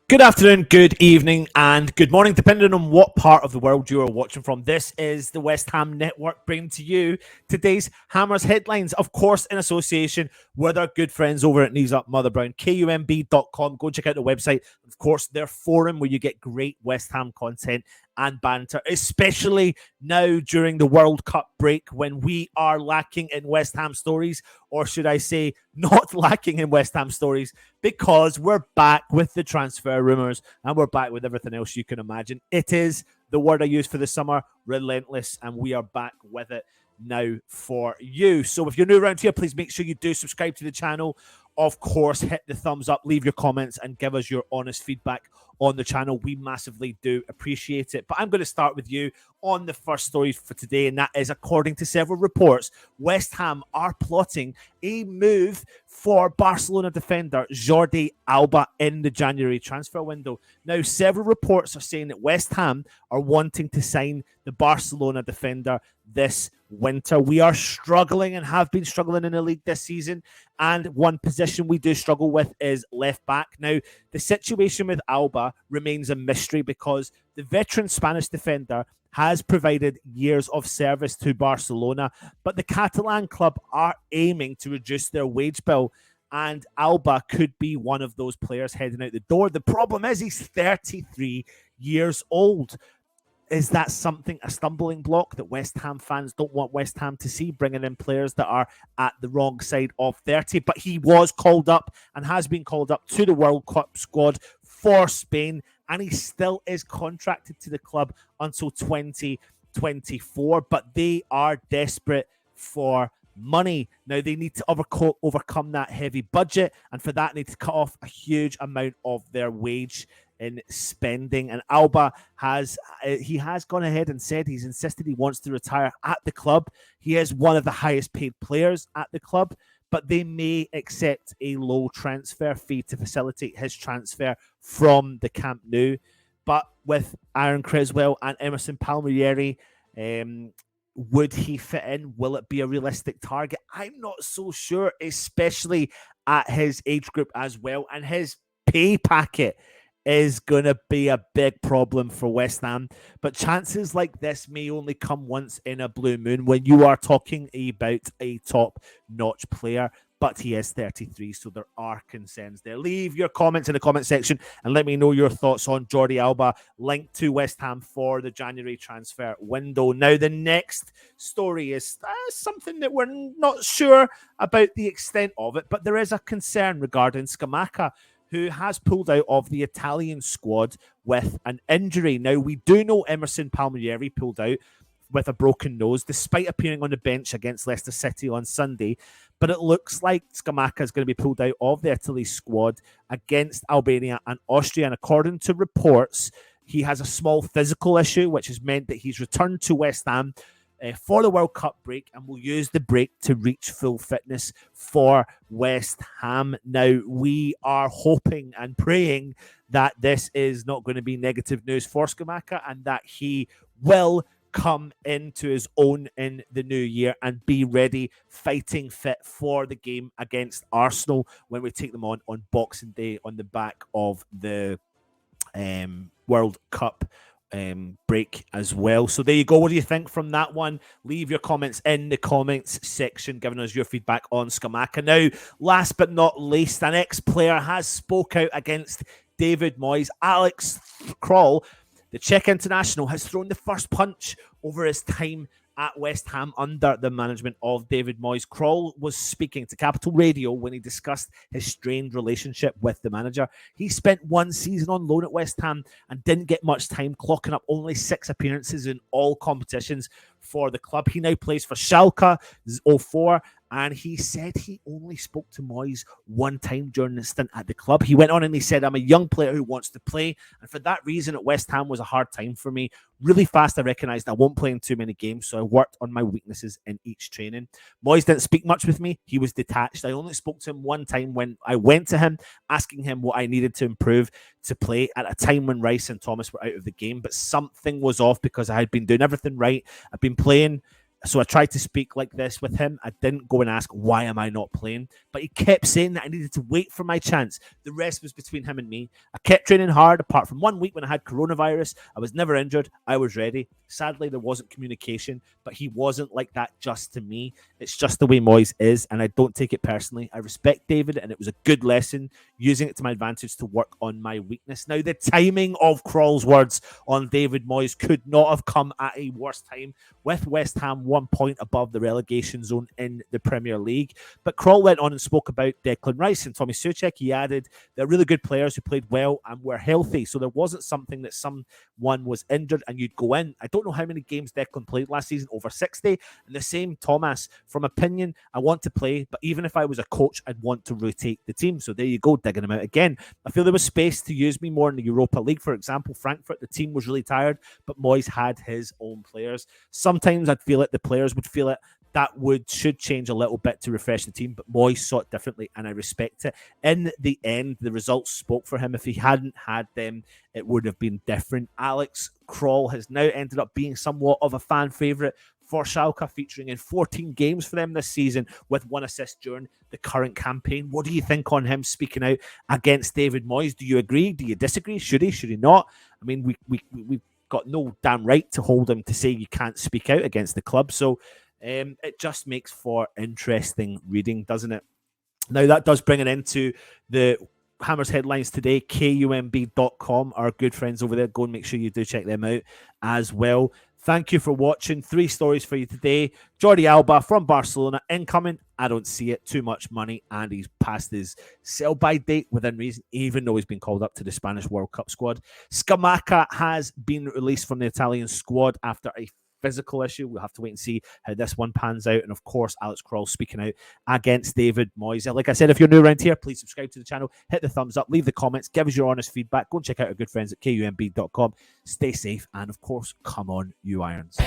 Good afternoon, good evening, and good morning, depending on what part of the world you are watching from. This is the West Ham Network bringing to you today's Hammers headlines, of course, in association with our good friends over at Knees Up Mother Brown, kumb.com. Go check out the website. Of course, their forum where you get great West Ham content and banter, especially now during the World Cup break when we are lacking in West Ham stories, or should I say, not lacking in West Ham stories, because we're back with the transfer rumours and we're back with everything else you can imagine. It is the word I use for the summer, relentless, and we are back with it now for you. So if you're new around here, please make sure you do subscribe to the channel. Of course, hit the thumbs up, leave your comments, and give us your honest feedback on the channel. We massively do appreciate it. But I'm going to start with you on the first story for today, and that is, according to several reports, West Ham are plotting a move for Barcelona defender Jordi Alba in the January transfer window. Now, several reports are saying that West Ham are wanting to sign the Barcelona defender this winter. We are struggling and have been struggling in the league this season, and one position we do struggle with is left back. Now, the situation with Alba remains a mystery because the veteran Spanish defender has provided years of service to Barcelona, but the Catalan club are aiming to reduce their wage bill, and Alba could be one of those players heading out the door. The problem is he's 33 years old. Is that a stumbling block that West Ham fans don't want West Ham to see, bringing in players that are at the wrong side of 30? But he was called up and has been called up to the World Cup squad for Spain, and he still is contracted to the club until 2024. But they are desperate for money. Now, they need to overcome that heavy budget, and for that, need to cut off a huge amount of their wage in spending. And Alba has gone ahead and said he's insisted he wants to retire at the club. He is one of the highest paid players at the club, but they may accept a low transfer fee to facilitate his transfer from the Camp Nou. But with Aaron Creswell and Emerson Palmieri, would he fit in? Will it be a realistic target? I'm not so sure, especially at his age group as well. And his pay packet is going to be a big problem for West Ham. But chances like this may only come once in a blue moon when you are talking about a top-notch player. But he is 33, so there are concerns there. Leave your comments in the comment section and let me know your thoughts on Jordi Alba, linked to West Ham for the January transfer window. Now, the next story is something that we're not sure about the extent of it, but there is a concern regarding Scamacca, who has pulled out of the Italian squad with an injury. Now, we do know Emerson Palmieri pulled out with a broken nose, despite appearing on the bench against Leicester City on Sunday. But it looks like Scamacca is going to be pulled out of the Italy squad against Albania and Austria. And according to reports, he has a small physical issue, which has meant that he's returned to West Ham for the World Cup break and will use the break to reach full fitness for West Ham. Now, we are hoping and praying that this is not going to be negative news for Scamacca and that he will come into his own in the new year and be ready, fighting fit for the game against Arsenal when we take them on Boxing Day on the back of the World Cup break as well. So there you go. What do you think from that one? Leave your comments in the comments section, giving us your feedback on Scamacca. Now, last but not least, an ex-player has spoke out against David Moyes. Alex Kral, the Czech international, has thrown the first punch over his time at West Ham under the management of David Moyes. Kral was speaking to Capital Radio when he discussed his strained relationship with the manager. He spent one season on loan at West Ham and didn't get much time, clocking up only 6 appearances in all competitions for the club. He now plays for Schalke 04, and he said he only spoke to Moyes one time during his stint at the club. He went on and he said, "I'm a young player who wants to play, and for that reason at West Ham was a hard time for me. Really fast I recognised I won't play in too many games, so I worked on my weaknesses in each training. Moyes didn't speak much with me. He was detached. I only spoke to him one time when I went to him, asking him what I needed to improve to play at a time when Rice and Thomas were out of the game, but something was off because I had been doing everything right. I've been playing So I tried to speak like this with him. I didn't go and ask, why am I not playing? But he kept saying that I needed to wait for my chance. The rest was between him and me. I kept training hard, apart from 1 week when I had coronavirus. I was never injured. I was ready. Sadly, there wasn't communication, but he wasn't like that just to me. It's just the way Moyes is, and I don't take it personally. I respect David, and it was a good lesson, using it to my advantage to work on my weakness. Now, the timing of Kral's words on David Moyes could not have come at a worse time, with West Ham 1 point above the relegation zone in the Premier League. But Kral went on and spoke about Declan Rice and Tommy Soucek. He added, they're really good players who played well and were healthy, so there wasn't something that someone was injured and you'd go in. I don't know how many games Declan played last season, over 60. And the same Thomas, from opinion, I want to play, but even if I was a coach, I'd want to rotate the team. So there you go, digging him out again. I feel there was space to use me more in the Europa League. For example, Frankfurt, the team was really tired, but Moyes had his own players. Sometimes I'd feel it, the players would feel it. That should change a little bit to refresh the team, but Moyes saw it differently, and I respect it. In the end, the results spoke for him. If he hadn't had them, it would have been different. Alex Kral has now ended up being somewhat of a fan favourite for Schalke, featuring in 14 games for them this season with 1 assist during the current campaign. What do you think on him speaking out against David Moyes? Do you agree? Do you disagree? Should he not? I mean, we've got no damn right to hold him to say you can't speak out against the club. So it just makes for interesting reading, doesn't it? Now, that does bring it into the Hammers headlines today. KUMB.com, our good friends over there. Go and make sure you do check them out as well. Thank you for watching. 3 stories for you today. Jordi Alba from Barcelona incoming. I don't see it. Too much money, and he's past his sell-by date within reason, even though he's been called up to the Spanish World Cup squad. Scamacca has been released from the Italian squad after a physical issue. We'll have to wait and see how this one pans out. And of course, Alex Kral speaking out against David Moyes. Like I said, if you're new around here, please subscribe to the channel, hit the thumbs up, leave the comments, give us your honest feedback. Go and check out our good friends at KUMB.com. Stay safe, and of course, come on, you Irons.